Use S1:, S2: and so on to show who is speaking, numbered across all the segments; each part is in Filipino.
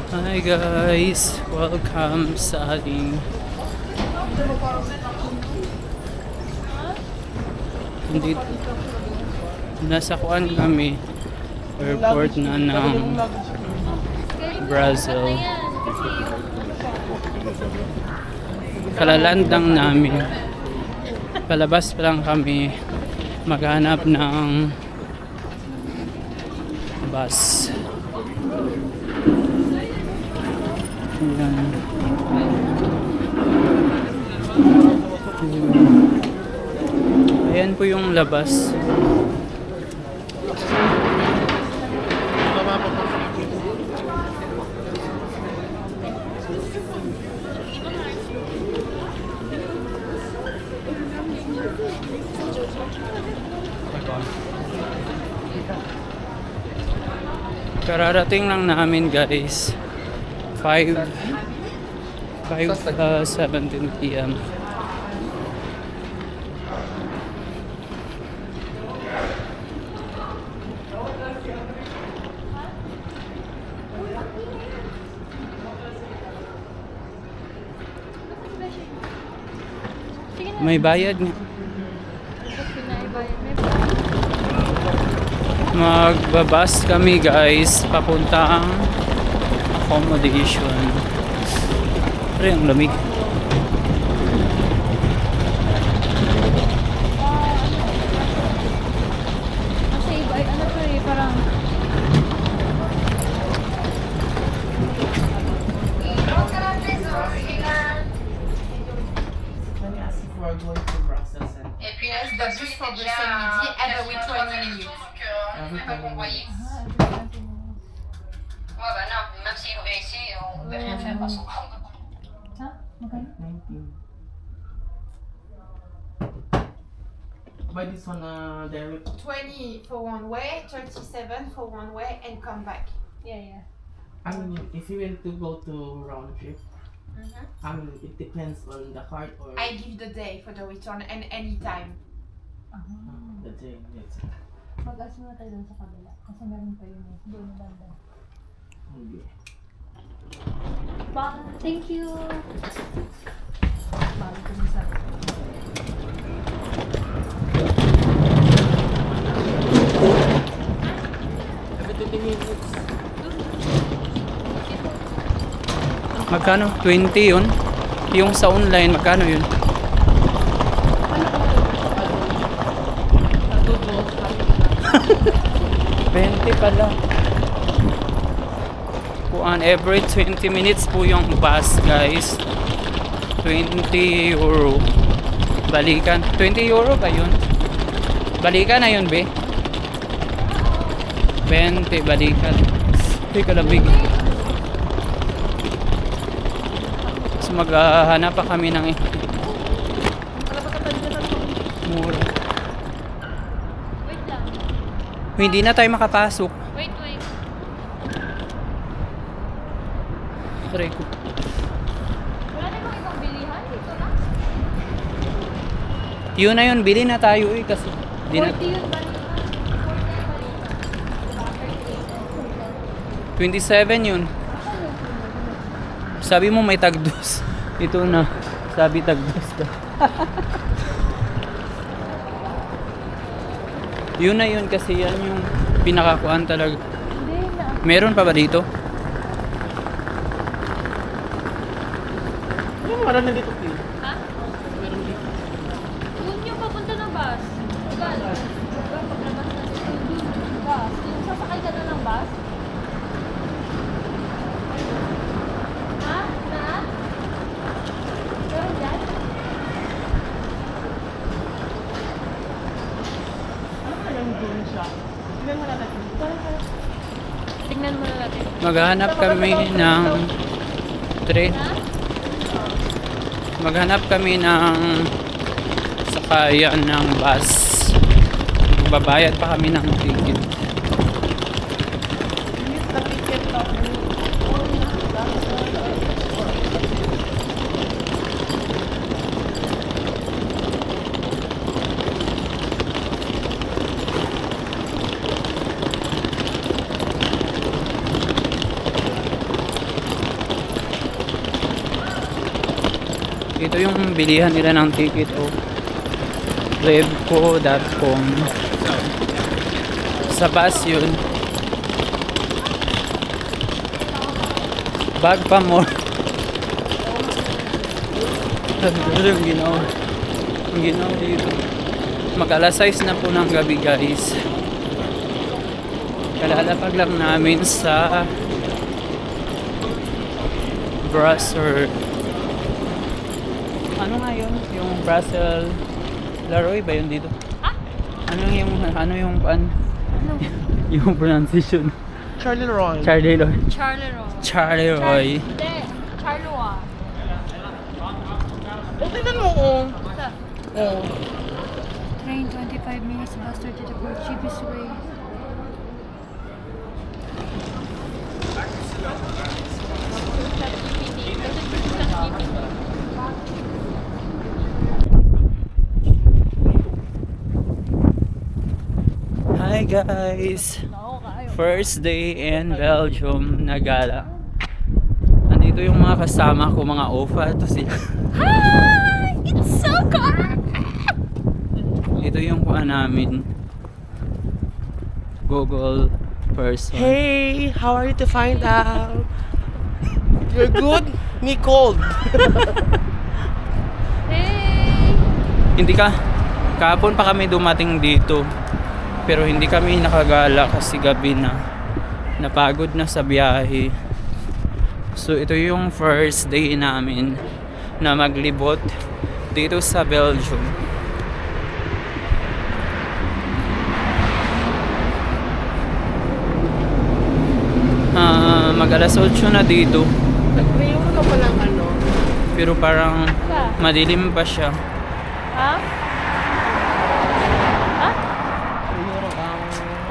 S1: Hi guys, welcome sa ating hindi nasa kuan kami airport na ng Brazil. Kalalandang namin. Palabas pa lang kami maghanap ng bus. Ayan. Ayan po yung labas. Kararating lang namin guys. 5:17 p.m. May bayad nga. Magbabas kami guys papuntang accommodation. Pero ang lamig.
S2: Kasi iba ay ano to eh, parang
S3: Yes, the bus for Bruxelles midi every 20 minutes.
S4: Ouais, bah non, même s'il ouvrait ici, on ne peut rien faire parce qu'on
S2: ha? Magkano?
S5: 19. Buy this one direct.
S3: 20 for one way, 37 for one way, and come back.
S2: Yeah, yeah.
S5: I mean, if you want to go to round trip, I mean, it depends on the card or
S3: I give the day for the return and any time.
S5: the day. Yes.
S2: Mag-ask muna tayo dun sa kabila. Kasi meron pa yun eh. Doon na banda.
S5: Okay.
S2: Thank you! Bago ko sa
S5: Every 20 minutes.
S1: Magkano? 20 yun? Yung sa online, magkano yun? $20 pala. Kuan, every 20 minutes po yung bus guys. 20 euro. Balikan. 20 euro ba yun? Balikan na yun, be? 20, balikan. Uy, kalabig. So maghahanap pa kami ng mura.
S2: Wait lang.
S1: Hindi na tayo makapasok.
S2: Wait.
S1: Try ko.
S2: Wala na bang ibang bilihan dito na?
S1: Yun na yun, bili na tayo eh kasi di na,
S2: 40 yun balikan.
S1: 27 yun. Sabi mo may tagdos. Ito na. Sabi tagdos ka. Yun na yun kasi yan yung pinakakuan talaga.
S2: Hindi na.
S1: Meron pa ba dito?
S5: Yung parang nandito kayo.
S2: Ha? Doon yung papunta ng bus. Diba? Diba? Paglabas na dito. Doon yung bus. Yung sasakay ka na ng bus. Ha? Na? Meron dyan?
S5: Ano ba yung doon siya? Tingnan mo natin.
S2: Tingnan mo na natin.
S1: Maghanap kami ng
S2: Ha?
S1: maghanap kami ng sakayan ng bus. Babayad pa kami ng ticket.
S5: The ticket of
S1: Ito yung bilihan nila ng ticket o webco.com. Sa bus yun. Bag pa more. Ano yung ginawa? Yung ginawa dito. Mag-alas 6 na po ng gabi guys. Kalalapag lang namin sa Brasser. Ano nga yun? Yung Brussels Laroy ba yun dito? Ano yung yung pronunciation?
S5: Charleroi.
S1: Charleroi.
S2: Charleroi.
S1: Charleroi.
S2: Hindi. Charleroi.
S5: Oh, tingnan mo, oh.
S2: Basta.
S5: Oh.
S2: Train 25 minutes faster to the Portuguese way.
S1: Hi guys! First day in Belgium na gala. Nandito yung mga kasama ko, mga OFA. Ito sila.
S2: Hi! It's so cold!
S1: Ito yung kuha namin. Google person.
S5: Hey, how are you to find out? You're good? Me cold.
S2: Hey!
S1: Hindi ka. Kahapon pa kami dumating dito. Pero hindi kami nakagala kasi gabi na. Napagod na sa biyahe. So ito yung first day namin na maglibot dito sa Belgium. Mag-alas 8 na dito.
S5: Nag-prayer ka pa lang ano?
S1: Pero parang madilim pa siya.
S2: Ha? Ha?
S5: Prayer ang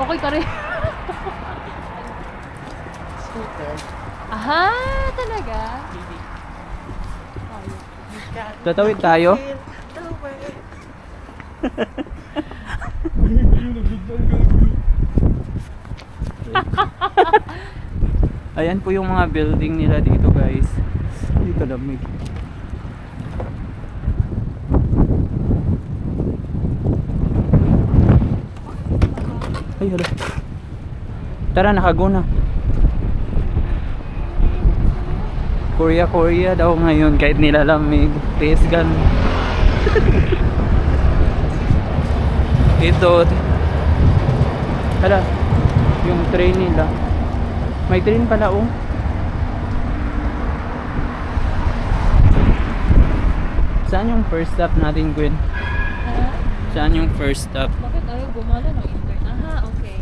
S2: Okay ka rin.
S5: scooter.
S2: Aha, talaga?
S1: Tatawid tayo? Ayan po yung mga building nila dito guys. Dito lamig. Ay hala. Tara, nakago na. Korea daw ngayon kahit nilalamig. Face gun. Ito. Hala. Yung train nila. May train pala oh. Saan yung first stop natin, Gwen? Saan yung first stop?
S2: Bakit ayaw gumala ng internet? Aha, okay.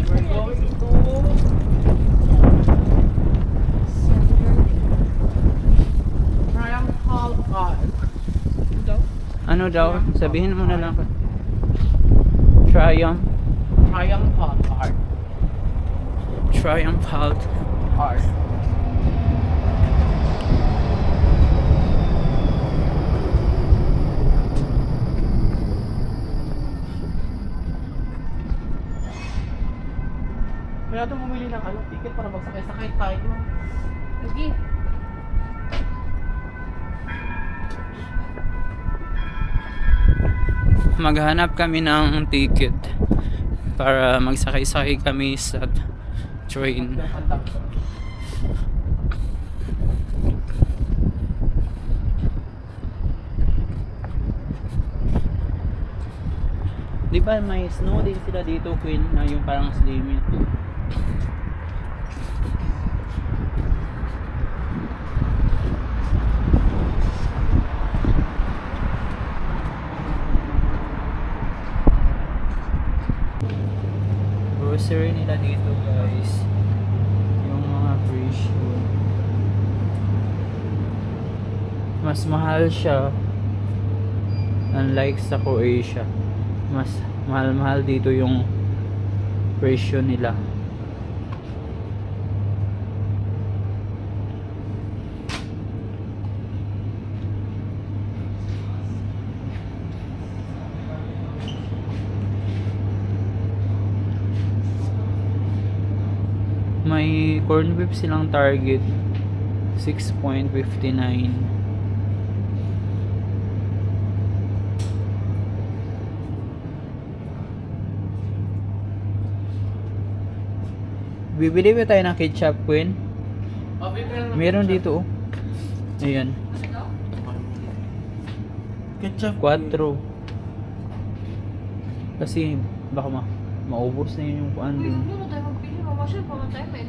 S5: We're going to Triumphal Park.
S1: Ano daw? Sabihin mo na lang.
S5: Triumphal Park.
S1: Triumphal.
S5: Park. Kaya ito bumili ng ticket para magsakay-sakay tayo.
S2: Sige.
S1: Maghanap kami ng ticket para magsakay-sakay kami sa train. Di ba may snow din sila dito, Queen, na yung parang slimming. Grocery nila dito guys, yung mga presyo mas mahal siya unlike sa Croatia. Mas mahal dito yung presyo nila. May corned beef silang Target 6.59. Bibili ba tayo ng ketchup, Queen?
S5: Oh, bibili
S1: Meron dito, oh. Ayan.
S5: Ketchup.
S1: 4. Kasi baka maubos na yun yung kuan din.
S2: Hindi na tayo magpili. Mamasyal pa man tayo. May